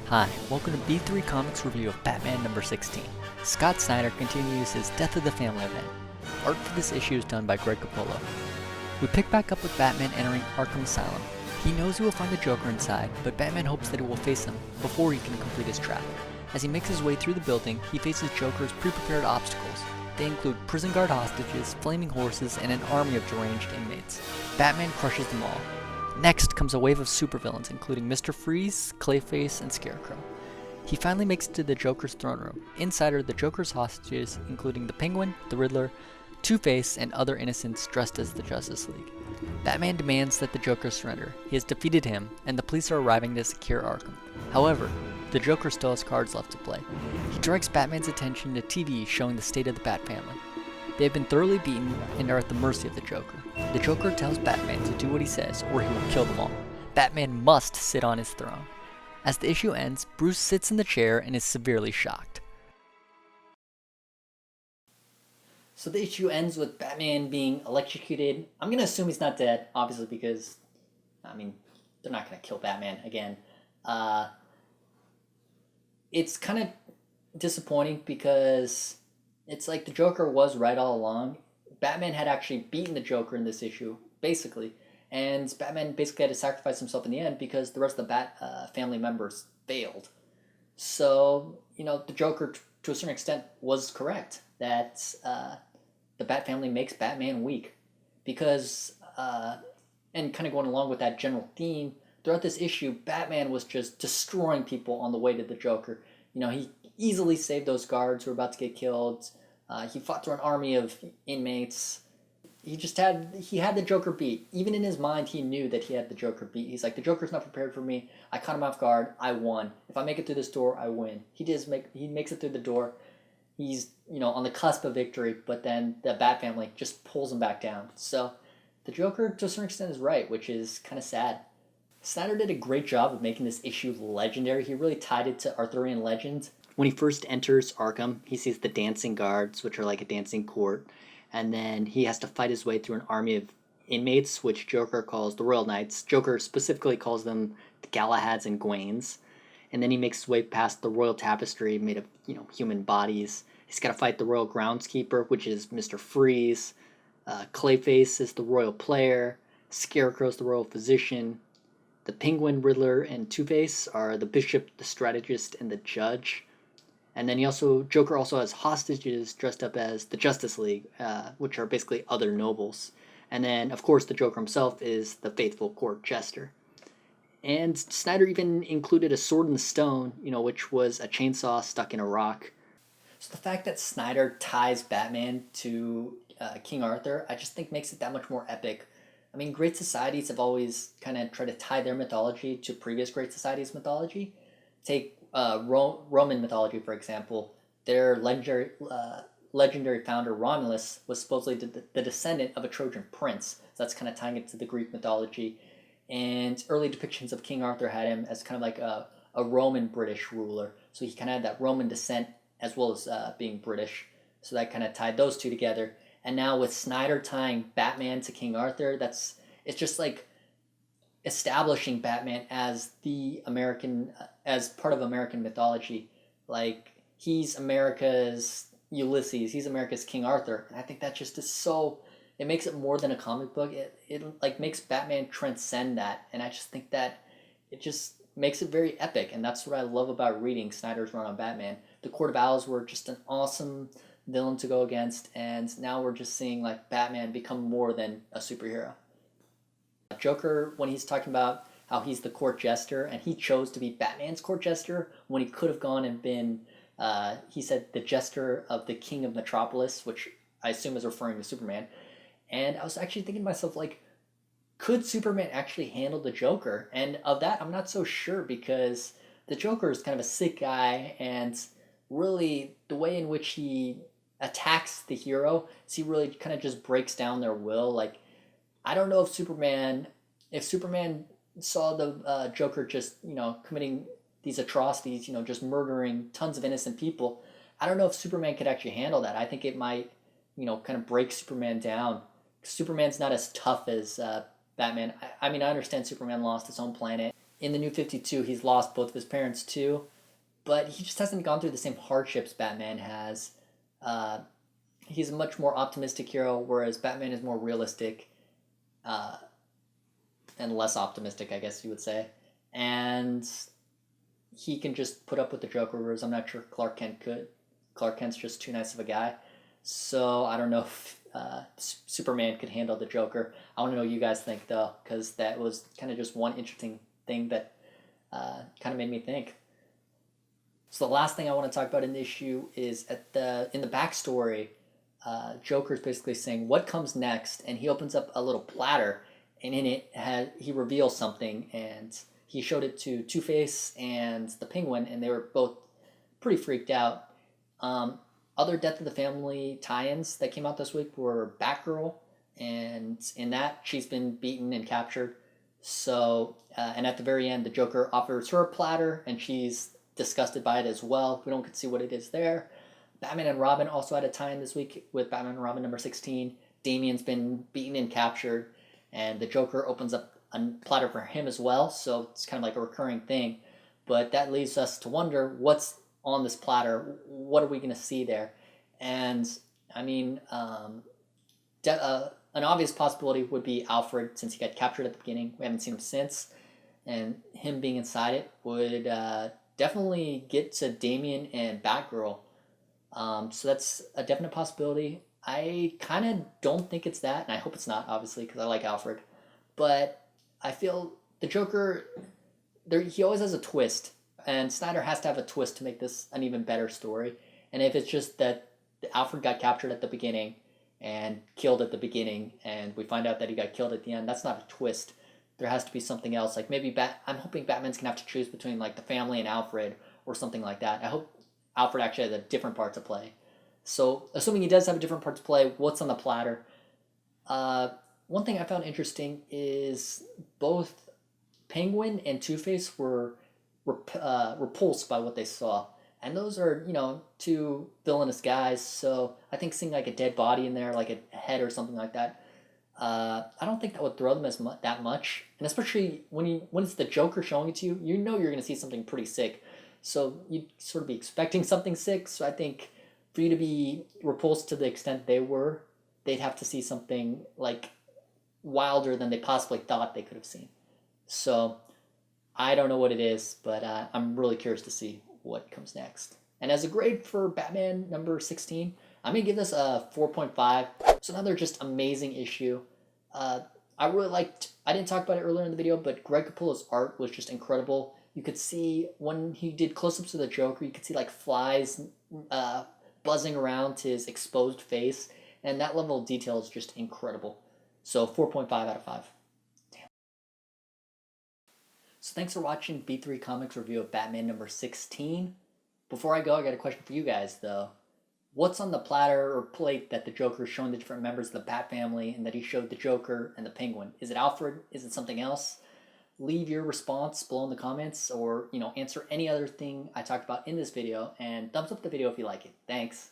Hi, welcome to B3 Comics review of Batman number 16. Scott Snyder continues his Death of the Family event. Art for this issue is done by Greg Capullo. We pick back up with Batman entering Arkham Asylum. He knows he will find the Joker inside, but Batman hopes that it will face him before he can complete his trap. As he makes his way through the building, he faces Joker's pre-prepared obstacles. They include prison guard hostages, flaming horses, and an army of deranged inmates. Batman crushes them all. Next comes a wave of supervillains, including Mr. Freeze, Clayface, and Scarecrow. He finally makes it to the Joker's throne room. Inside are the Joker's hostages, including the Penguin, the Riddler, Two-Face, and other innocents dressed as the Justice League. Batman demands that the Joker surrender. He has defeated him, and the police are arriving to secure Arkham. However, the Joker still has cards left to play. He directs Batman's attention to TV showing the state of the Bat family. They have been thoroughly beaten and are at the mercy of the Joker. The Joker tells Batman to do what he says or he will kill them all. Batman must sit on his throne. As the issue ends, Bruce sits in the chair and is severely shocked. So the issue ends with Batman being electrocuted. I'm going to assume he's not dead, obviously, because, they're not going to kill Batman again. It's kind of disappointing because it's like the Joker was right all along. Batman had actually beaten the Joker in this issue, basically. And Batman basically had to sacrifice himself in the end because the rest of the Bat family members failed. So, the Joker, to a certain extent, was correct that the Bat family makes Batman weak. Because, and kind of going along with that general theme, throughout this issue, Batman was just destroying people on the way to the Joker. He easily saved those guards who were about to get killed. He fought through an army of inmates. He had the Joker beat. Even in his mind, he knew that he had the Joker beat. He's like, the Joker's not prepared for me. I caught him off guard. I won. If I make it through this door, I win. He makes it through the door. He's, on the cusp of victory, but then the Bat family just pulls him back down. So the Joker, to a certain extent, is right, which is kind of sad. Snyder did a great job of making this issue legendary. He really tied it to Arthurian legend. When he first enters Arkham, he sees the dancing guards, which are like a dancing court, and then he has to fight his way through an army of inmates, which Joker calls the Royal Knights. Joker specifically calls them the Galahads and Gwaines. And then he makes his way past the Royal Tapestry made of, human bodies. He's got to fight the Royal Groundskeeper, which is Mr. Freeze. Clayface is the Royal Player. Scarecrow's the Royal Physician. The Penguin, Riddler, and Two-Face are the Bishop, the Strategist, and the Judge. And then Joker also has hostages dressed up as the Justice League, which are basically other nobles. And then, of course, the Joker himself is the faithful court jester. And Snyder even included a sword in the stone, which was a chainsaw stuck in a rock. So the fact that Snyder ties Batman to King Arthur, I just think makes it that much more epic. Great societies have always kind of tried to tie their mythology to previous great societies' mythology. Take Roman mythology, for example. Their legendary founder, Romulus, was supposedly the descendant of a Trojan prince. So that's kind of tying it to the Greek mythology. And early depictions of King Arthur had him as kind of like a Roman British ruler. So he kind of had that Roman descent as well as being British. So that kind of tied those two together. And now with Snyder tying Batman to King Arthur, it's just like establishing Batman as the American, as part of American mythology. Like, he's America's Ulysses, he's America's King Arthur. And I think that just is so, it makes it more than a comic book. It like makes Batman transcend that. And I just think that it just makes it very epic. And that's what I love about reading Snyder's run on Batman. The Court of Owls were just an awesome villain to go against, and now we're just seeing like Batman become more than a superhero. Joker, when he's talking about how he's the court jester and he chose to be Batman's court jester when he could have gone and been, he said, the jester of the King of Metropolis, which I assume is referring to Superman. And I was actually thinking to myself, like, could Superman actually handle the Joker? And of that, I'm not so sure, because the Joker is kind of a sick guy, and really the way in which he attacks the hero is he really kind of just breaks down their will. Like, I don't know if Superman saw the Joker just, committing these atrocities, just murdering tons of innocent people, I don't know if Superman could actually handle that. I think it might, kind of break Superman down. Superman's not as tough as Batman. I understand Superman lost his own planet. in the New 52, he's lost both of his parents too, but he just hasn't gone through the same hardships Batman has. Uh, he's a much more optimistic hero, whereas Batman is more realistic uh, and less optimistic, I guess you would say. And he can just put up with the Joker, whereas I'm not sure Clark Kent could. Clark Kent's just too nice of a guy. So I don't know if Superman could handle the Joker. I want to know what you guys think, though, because that was kind of just one interesting thing that kind of made me think. So the last thing I want to talk about in the issue is in the backstory, Joker's basically saying what comes next, and he opens up a little platter, and in it he reveals something, and he showed it to Two-Face and the Penguin, and they were both pretty freaked out. Other Death of the Family tie-ins that came out this week were Batgirl, and in that she's been beaten and captured. So, and at the very end, the Joker offers her a platter, and she's disgusted by it as well. We don't get to see what it is there. Batman and Robin also had a tie-in this week with Batman and Robin number 16. Damian's been beaten and captured, and the Joker opens up a platter for him as well, so it's kind of like a recurring thing. But that leaves us to wonder what's on this platter. What are we going to see there? And, I mean, an obvious possibility would be Alfred, since he got captured at the beginning. We haven't seen him since. And him being inside it would definitely get to Damian and Batgirl. So that's a definite possibility. I kind of don't think it's that, and I hope it's not, obviously, because I like Alfred. But I feel the Joker, he always has a twist, and Snyder has to have a twist to make this an even better story. And if it's just that Alfred got captured at the beginning and killed at the beginning, and we find out that he got killed at the end, that's not a twist. There has to be something else. Like maybe I'm hoping Batman's gonna have to choose between like the family and Alfred or something like that. I hope Alfred actually has a different part to play. So assuming he does have a different part to play, what's on the platter? One thing I found interesting is both Penguin and Two-Face were repulsed by what they saw. And those are, two villainous guys, so I think seeing like a dead body in there, like a head or something like that, I don't think that would throw them that much. And especially when it's the Joker showing it to you, you know you're going to see something pretty sick. So you'd sort of be expecting something sick. So I think for you to be repulsed to the extent they were, they'd have to see something like wilder than they possibly thought they could have seen. So I don't know what it is, but I'm really curious to see what comes next. And as a grade for Batman number 16, I'm going to give this a 4.5. It's another just amazing issue. I really liked, I didn't talk about it earlier in the video, but Greg Capullo's art was just incredible. You could see when he did close-ups of the Joker, you could see like flies buzzing around his exposed face. And that level of detail is just incredible. So 4.5 out of 5. So thanks for watching B3 Comics review of Batman number 16. Before I go, I got a question for you guys, though. What's on the platter or plate that the Joker is showing the different members of the Bat family and that he showed the Joker and the Penguin? Is it Alfred? Is it something else? Leave your response below in the comments, or, answer any other thing I talked about in this video, and thumbs up the video if you like it. Thanks.